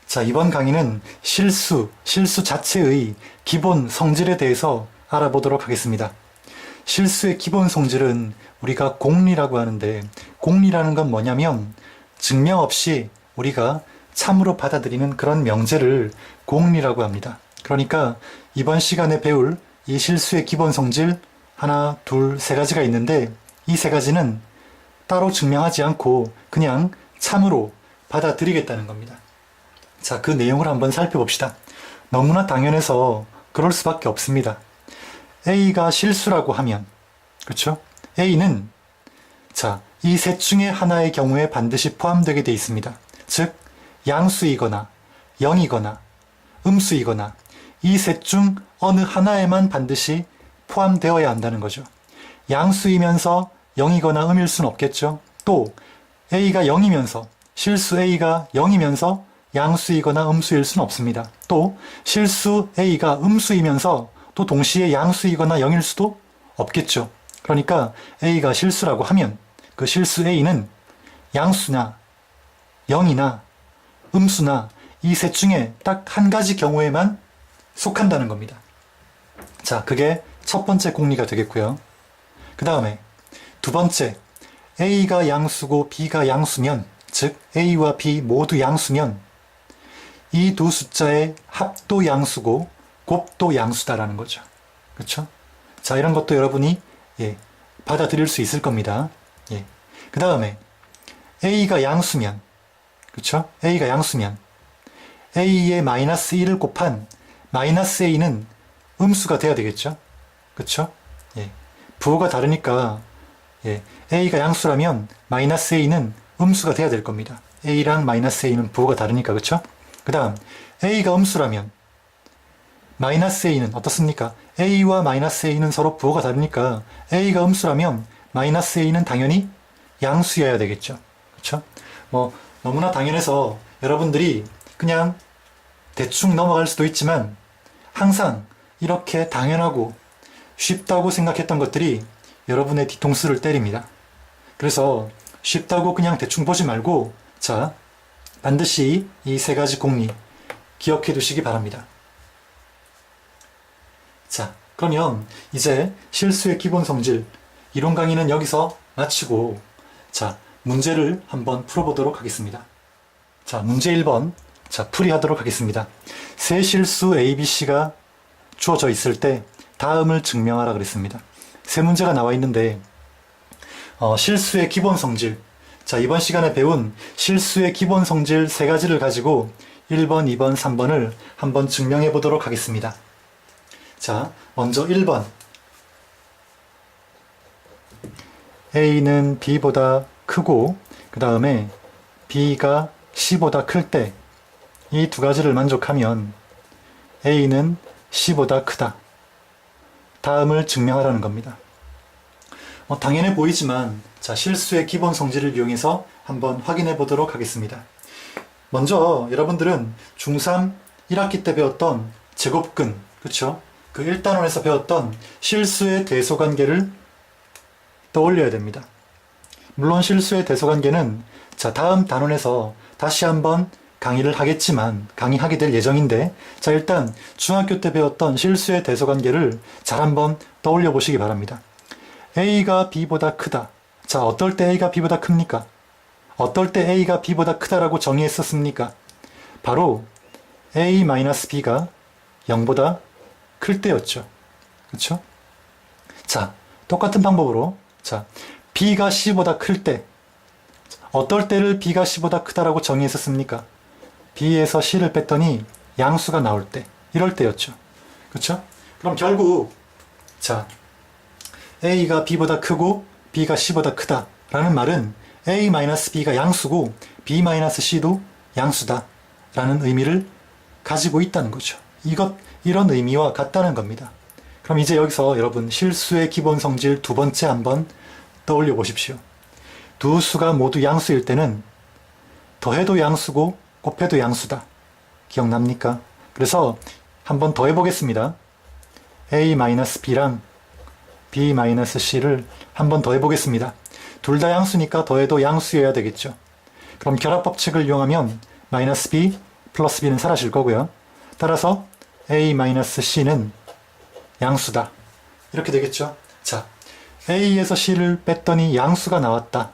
자, 이번 강의는 실수 자체의 기본 성질에 대해서 알아보도록 하겠습니다. 실수의 기본 성질은 우리가 공리라고 하는데, 공리라는 건 뭐냐면 증명 없이 우리가 참으로 받아들이는 그런 명제를 공리라고 합니다. 그러니까 이번 시간에 배울 이 실수의 기본 성질 하나, 둘, 세 가지가 있는데, 이 세 가지는 따로 증명하지 않고 그냥 참으로 받아들이겠다는 겁니다. 자, 그 내용을 한번 살펴봅시다. 너무나 당연해서 그럴 수밖에 없습니다. A가 실수라고 하면, 그렇죠? A는 자, 이 셋 중에 하나의 경우에 반드시 포함되게 되어 있습니다. 즉, 양수이거나 0이거나 음수이거나 이 셋 중 어느 하나에만 반드시 포함되어야 한다는 거죠. 양수이면서 0이거나 음일 수는 없겠죠. 또 A가 0이면서, 실수 A가 0이면서 양수이거나 음수일 수는 없습니다. 또 실수 A가 음수이면서 또 동시에 양수이거나 0일 수도 없겠죠. 그러니까 A가 실수라고 하면 그 실수 A는 양수나 0이나 음수나 이 셋 중에 딱 한 가지 경우에만 속한다는 겁니다. 자, 그게 첫 번째 공리가 되겠고요. 그 다음에 두 번째, A가 양수고 B가 양수면, 즉 A와 B 모두 양수면 이 두 숫자의 합도 양수고 곱도 양수다라는 거죠. 그렇죠? 자, 이런 것도 여러분이 받아들일 수 있을 겁니다. 그 다음에 A가 양수면, 그렇죠? A가 양수면 A의 마이너스 1을 곱한 마이너스 A는 음수가 돼야 되겠죠? 그렇죠? 부호가 다르니까 A가 양수라면 마이너스 A는 음수가 돼야 될 겁니다. A랑 마이너스 A는 부호가 다르니까, 그렇죠? 그 다음 A가 음수라면 마이너스 A는 어떻습니까? A와 마이너스 A는 서로 부호가 다르니까 A가 음수라면 마이너스 A는 당연히 양수여야 되겠죠. 그렇죠? 뭐 너무나 당연해서 여러분들이 그냥 대충 넘어갈 수도 있지만 항상 이렇게 당연하고 쉽다고 생각했던 것들이 여러분의 뒤통수를 때립니다. 그래서 쉽다고 그냥 대충 보지 말고, 자, 반드시 이 세 가지 공리 기억해 두시기 바랍니다. 자, 그러면 이제 실수의 기본 성질 이론 강의는 여기서 마치고, 자, 문제를 한번 풀어보도록 하겠습니다. 자, 문제 1번, 자, 풀이하도록 하겠습니다. 세 실수 A, B, C가 주어져 있을 때 다음을 증명하라 그랬습니다. 세 문제가 나와 있는데, 실수의 기본 성질, 자, 이번 시간에 배운 실수의 기본 성질 세 가지를 가지고 1번, 2번, 3번을 한번 증명해 보도록 하겠습니다. 자, 먼저 1번. A는 B보다 크고, 그 다음에 B가 C보다 클 때 이 두 가지를 만족하면 A는 C보다 크다. 다음을 증명하라는 겁니다. 당연해 보이지만, 자, 실수의 기본 성질을 이용해서 한번 확인해 보도록 하겠습니다. 먼저 여러분들은 중3 1학기 때 배웠던 제곱근, 그쵸? 그 1단원에서 배웠던 실수의 대소관계를 떠올려야 됩니다. 물론 실수의 대소관계는, 자, 다음 단원에서 다시 한번 강의를 하겠지만, 강의하게 될 예정인데, 자, 일단 중학교 때 배웠던 실수의 대소관계를 잘 한번 떠올려 보시기 바랍니다. A가 B보다 크다. 자, 어떨 때 A가 B보다 큽니까? 어떨 때 A가 B보다 크다라고 정의했었습니까? 바로 A-B가 0보다 클 때였죠. 그렇죠? 자, 똑같은 방법으로, 자, B가 C보다 클 때, 어떨 때를 B가 C보다 크다라고 정의했었습니까? B에서 C를 뺐더니 양수가 나올 때, 이럴 때였죠. 그렇죠? 그럼 결국, 자, A가 B보다 크고 B가 C보다 크다 라는 말은 A-B가 양수고 B-C도 양수다 라는 의미를 가지고 있다는 거죠. 이런 의미와 같다는 겁니다. 그럼 이제 여기서 여러분 실수의 기본 성질 두 번째 한번 떠올려 보십시오. 두 수가 모두 양수일 때는 더해도 양수고 곱해도 양수다. 기억납니까? 그래서 한번 더해 보겠습니다. A-B랑 B-C를 한번 더해 보겠습니다. 둘 다 양수니까 더해도 양수여야 되겠죠. 그럼 결합법칙을 이용하면 마이너스 B, 플러스 b는 사라질 거고요. 따라서 a-c는 양수다. 이렇게 되겠죠. 자, a에서 c를 뺐더니 양수가 나왔다.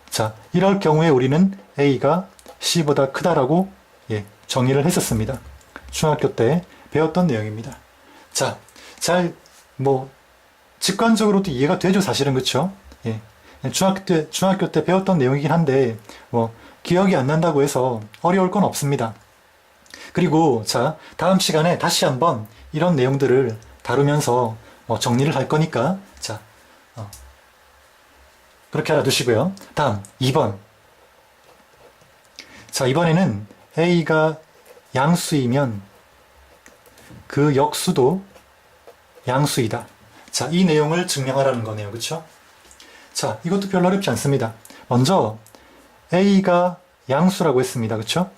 자, 이럴 경우에 우리는 a가 c보다 크다라고 정의를 했었습니다. 중학교 때 배웠던 내용입니다. 자, 직관적으로도 이해가 되죠, 사실은. 그쵸? 예. 중학교 때 배웠던 내용이긴 한데, 기억이 안 난다고 해서 어려울 건 없습니다. 그리고, 자, 다음 시간에 다시 한번 이런 내용들을 다루면서 정리를 할 거니까, 자, 그렇게 알아두시고요. 다음, 2번. 자, 이번에는 a가 양수이면 그 역수도 양수이다. 자, 이 내용을 증명하라는 거네요. 그쵸? 자, 이것도 별로 어렵지 않습니다. 먼저 a가 양수라고 했습니다. 그쵸?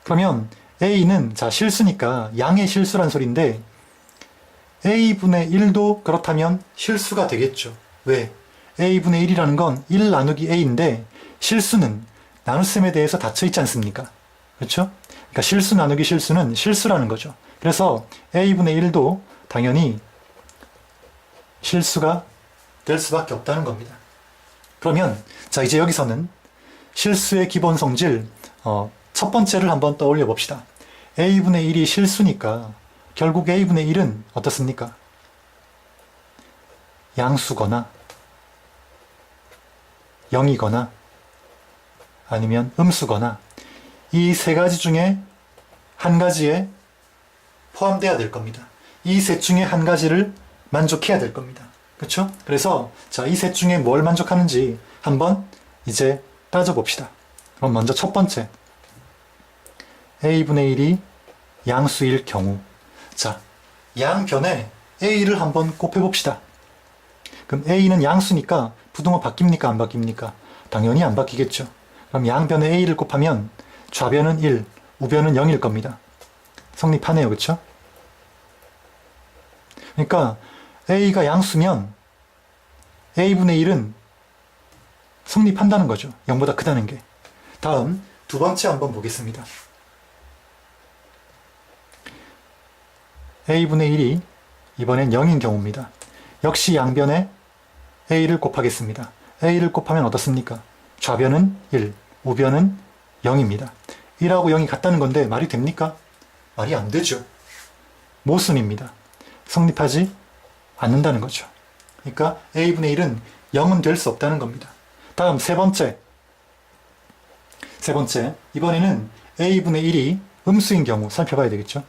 그러면 a는 자, 실수니까 양의 실수란 소리인데 a분의 1도 그렇다면 실수가 되겠죠. 왜? a분의 1이라는 건 1 나누기 a인데 실수는 나눗셈에 대해서 닫혀 있지 않습니까? 그렇죠? 그러니까 실수 나누기 실수는 실수라는 거죠. 그래서 a분의 1도 당연히 실수가 될 수밖에 없다는 겁니다. 그러면 자, 이제 여기서는 실수의 기본 성질 첫 번째를 한번 떠올려 봅시다. a분의 1이 실수니까 결국 a분의 1은 어떻습니까? 양수거나 0이거나 아니면 음수거나 이 세 가지 중에 한 가지에 포함되어야 될 겁니다. 이 셋 중에 한 가지를 만족해야 될 겁니다. 그렇죠? 그래서 자, 이 셋 중에 뭘 만족하는지 한번 이제 따져봅시다. 그럼 먼저 첫 번째, a분의 1이 양수일 경우. 자, 양변에 a를 한번 곱해봅시다. 그럼 a는 양수니까 부등호 바뀝니까? 안 바뀝니까? 당연히 안 바뀌겠죠. 그럼 양변에 a를 곱하면 좌변은 1, 우변은 0일 겁니다. 성립하네요. 그렇죠? 그러니까 a가 양수면 a분의 1은 성립한다는 거죠. 0보다 크다는 게. 다음 두 번째 한번 보겠습니다. a분의 1이 이번엔 0인 경우입니다. 역시 양변에 a를 곱하겠습니다. a를 곱하면 어떻습니까? 좌변은 1, 우변은 0입니다. 1하고 0이 같다는 건데 말이 됩니까? 말이 안 되죠. 모순입니다. 성립하지 않는다는 거죠. 그러니까 a분의 1은 0은 될 수 없다는 겁니다. 다음 세 번째, 이번에는 a분의 1이 음수인 경우 살펴봐야 되겠죠.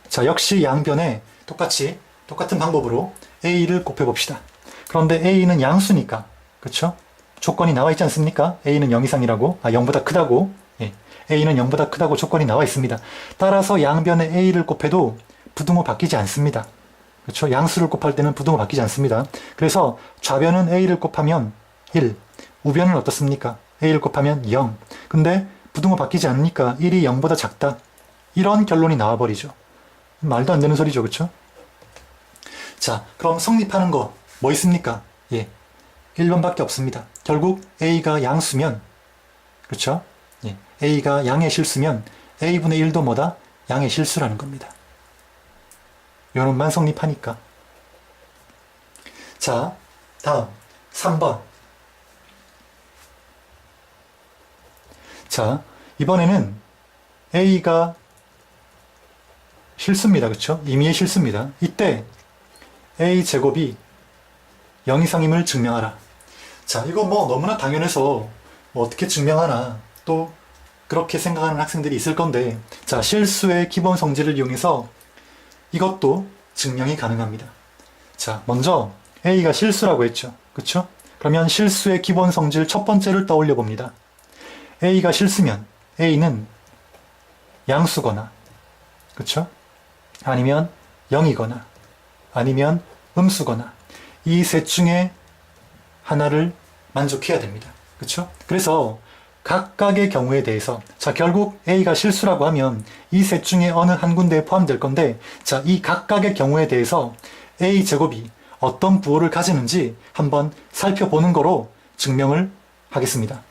자, 역시 양변에 똑같은 방법으로 a를 곱해봅시다. 그런데 a는 양수니까, 그쵸? 조건이 나와 있지 않습니까? a는 0 이상이라고, 0보다 크다고, a는 0보다 크다고 조건이 나와 있습니다. 따라서 양변에 a를 곱해도 부등호 바뀌지 않습니다. 그쵸? 양수를 곱할 때는 부등호 바뀌지 않습니다. 그래서 좌변은 a를 곱하면 1, 우변은 어떻습니까? a를 곱하면 0. 근데 부등호 바뀌지 않으니까 1이 0보다 작다. 이런 결론이 나와버리죠. 말도 안 되는 소리죠. 그쵸? 자, 그럼 성립하는 거 뭐 있습니까? 1번밖에 없습니다. 결국 a가 양수면, 그쵸? a가 양의 실수면 a분의 1도 뭐다? 양의 실수라는 겁니다. 요놈만 성립하니까. 자, 다음 3번. 자, 이번에는 a가 실수입니다. 그쵸? 임의의 실수입니다. 이때 a제곱이 0 이상임을 증명하라. 자, 이거 너무나 당연해서 어떻게 증명하나 또 그렇게 생각하는 학생들이 있을 건데, 자, 실수의 기본 성질을 이용해서 이것도 증명이 가능합니다. 자, 먼저 a가 실수라고 했죠. 그쵸? 그러면 실수의 기본 성질 첫 번째를 떠올려 봅니다. a가 실수면 a는 양수거나, 그쵸? 아니면 0이거나 아니면 음수거나 이 셋 중에 하나를 만족해야 됩니다. 그쵸? 그래서 각각의 경우에 대해서, 자, 결국 a가 실수라고 하면 이 셋 중에 어느 한 군데에 포함될 건데, 자, 이 각각의 경우에 대해서 a제곱이 어떤 부호를 가지는지 한번 살펴보는 거로 증명을 하겠습니다.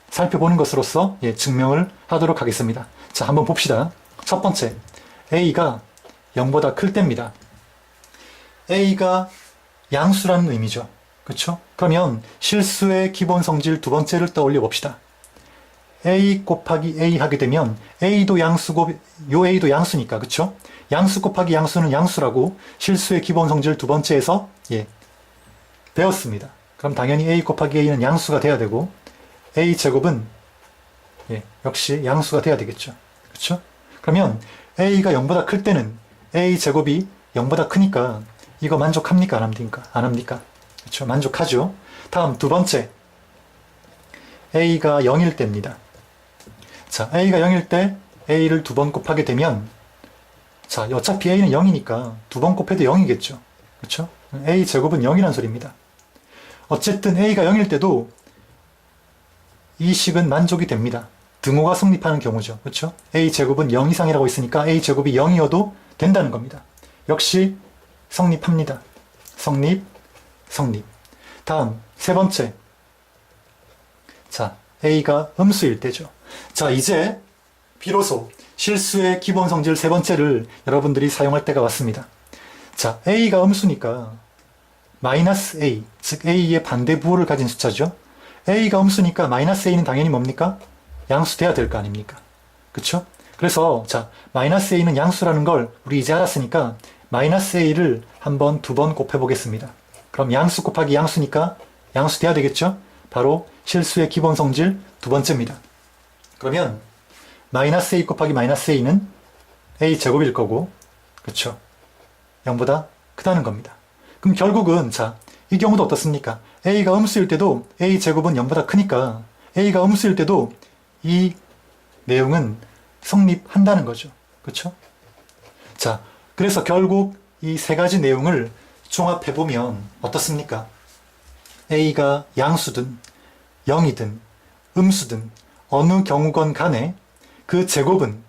살펴보는 것으로서 증명을 하도록 하겠습니다. 자, 한번 봅시다. 첫 번째, a가 0보다 클 때입니다. a가 양수라는 의미죠. 그렇죠? 그러면 실수의 기본 성질 두 번째를 떠올려 봅시다. a 곱하기 a 하게 되면 a도 양수고 요 a도 양수니까, 그렇죠? 양수 곱하기 양수는 양수라고 실수의 기본 성질 두 번째에서 배웠습니다. 그럼 당연히 a 곱하기 a는 양수가 돼야 되고 a 제곱은 역시 양수가 돼야 되겠죠. 그렇죠? 그러면 a가 0보다 클 때는 a 제곱이 0보다 크니까 이거 만족합니까? 안 합니까? 안 합니까? 그렇죠? 만족하죠. 다음 두 번째, a가 0일 때입니다. 자, a가 0일 때 a를 두 번 곱하게 되면, 자, 어차피 a는 0이니까 두 번 곱해도 0이겠죠. 그렇죠? a 제곱은 0이란 소리입니다. 어쨌든 a가 0일 때도 이 식은 만족이 됩니다. 등호가 성립하는 경우죠. 그렇죠? a 제곱은 0 이상이라고 있으니까 a 제곱이 0이어도 된다는 겁니다. 역시 성립합니다. 성립. 다음 세 번째, 자, a가 음수일 때죠. 자, 이제 비로소 실수의 기본 성질 세 번째를 여러분들이 사용할 때가 왔습니다. 자, a가 음수니까 마이너스 a, 즉 a의 반대 부호를 가진 숫자죠. a가 음수니까 마이너스 a는 당연히 뭡니까? 양수 돼야 될 거 아닙니까? 그쵸? 그래서 자, 마이너스 a는 양수라는 걸 우리 이제 알았으니까 마이너스 a를 한번 두 번 곱해 보겠습니다. 그럼 양수 곱하기 양수니까 양수 돼야 되겠죠? 바로 실수의 기본 성질 두 번째입니다. 그러면 마이너스 a 곱하기 마이너스 a는 a 제곱일 거고, 그쵸? 0보다 크다는 겁니다. 그럼 결국은 자, 이 경우도 어떻습니까? a가 음수일 때도 a 제곱은 0보다 크니까 a가 음수일 때도 이 내용은 성립한다는 거죠. 그쵸? 자, 그래서 결국 이 세 가지 내용을 종합해보면 어떻습니까? a가 양수든 0이든 음수든 어느 경우건 간에 그 제곱은,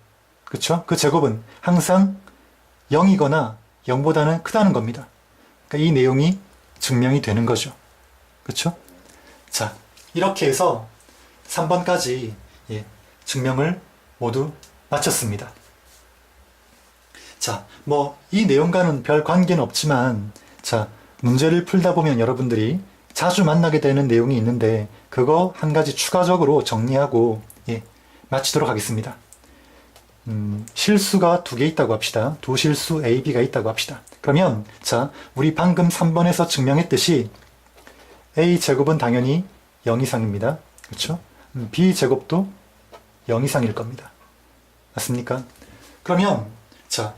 그쵸? 그 제곱은 항상 0이거나 0보다는 크다는 겁니다. 그러니까 이 내용이 증명이 되는 거죠. 그쵸? 자, 이렇게 해서 3번까지 증명을 모두 마쳤습니다. 자, 뭐 이 내용과는 별 관계는 없지만, 자, 문제를 풀다 보면 여러분들이 자주 만나게 되는 내용이 있는데 그거 한 가지 추가적으로 정리하고 마치도록 하겠습니다. 실수가 두 개 있다고 합시다. 두 실수 A, B가 있다고 합시다. 그러면 자, 우리 방금 3번에서 증명했듯이 A 제곱은 당연히 0 이상입니다. 그렇죠? B 제곱도 0 이상일 겁니다. 맞습니까? 그러면 자,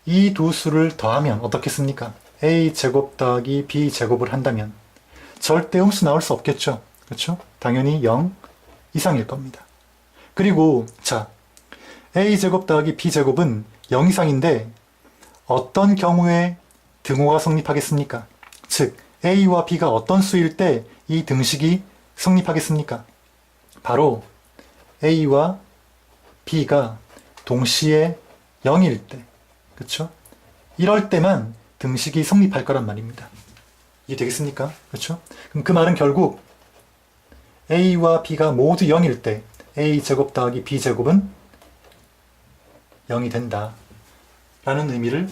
이 두 수를 더하면 어떻겠습니까? A 제곱 더하기 B 제곱을 한다면 절대 음수 나올 수 없겠죠. 그렇죠? 당연히 0 이상일 겁니다. 그리고 자, A 제곱 더하기 B 제곱은 0 이상인데 어떤 경우에 등호가 성립하겠습니까? 즉 A와 B가 어떤 수일 때 이 등식이 성립하겠습니까? 바로 A와 B가 동시에 0일 때, 그렇죠? 이럴 때만 등식이 성립할 거란 말입니다. 이해되겠습니까? 그렇죠? 그럼 그 말은 결국 A와 B가 모두 0일 때 A 제곱 더하기 B 제곱은 0이 된다 라는 의미를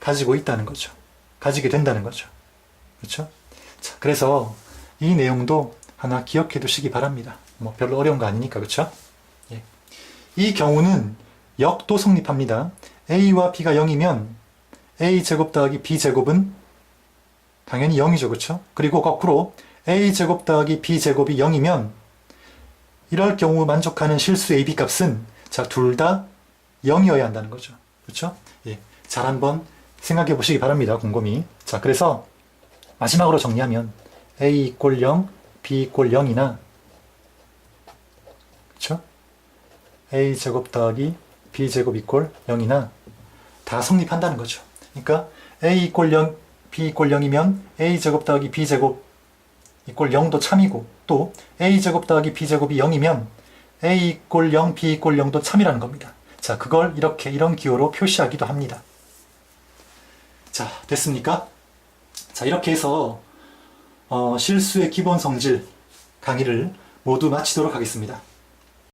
가지고 있다는 거죠. 가지게 된다는 거죠. 그렇죠? 자, 그래서 이 내용도 하나 기억해 두시기 바랍니다. 뭐 별로 어려운 거 아니니까. 그렇죠? 이 경우는 역도 성립합니다. A와 B가 0이면 A 제곱 더하기 B 제곱은 당연히 0이죠. 그렇죠? 그리고 거꾸로 A 제곱 더하기 B 제곱이 0이면 이럴 경우 만족하는 실수 AB 값은 자, 둘 다 0이어야 한다는 거죠. 그렇죠? 잘 한번 생각해 보시기 바랍니다. 곰곰이. 자, 그래서 마지막으로 정리하면 A 이꼴 0, B 이꼴 0이나 그렇죠? A 제곱 더하기 B 제곱 이꼴 0이나 다 성립한다는 거죠. 그러니까 A 이꼴 0, B 이꼴 0이면 A 제곱 더하기 B 제곱 이꼴 0도 참이고, 또 A 제곱 더하기 B 제곱이 0이면 A 이꼴 0, B 이꼴 0도 참이라는 겁니다. 자, 그걸 이렇게 이런 기호로 표시하기도 합니다. 자, 됐습니까? 자, 이렇게 해서 실수의 기본 성질 강의를 모두 마치도록 하겠습니다.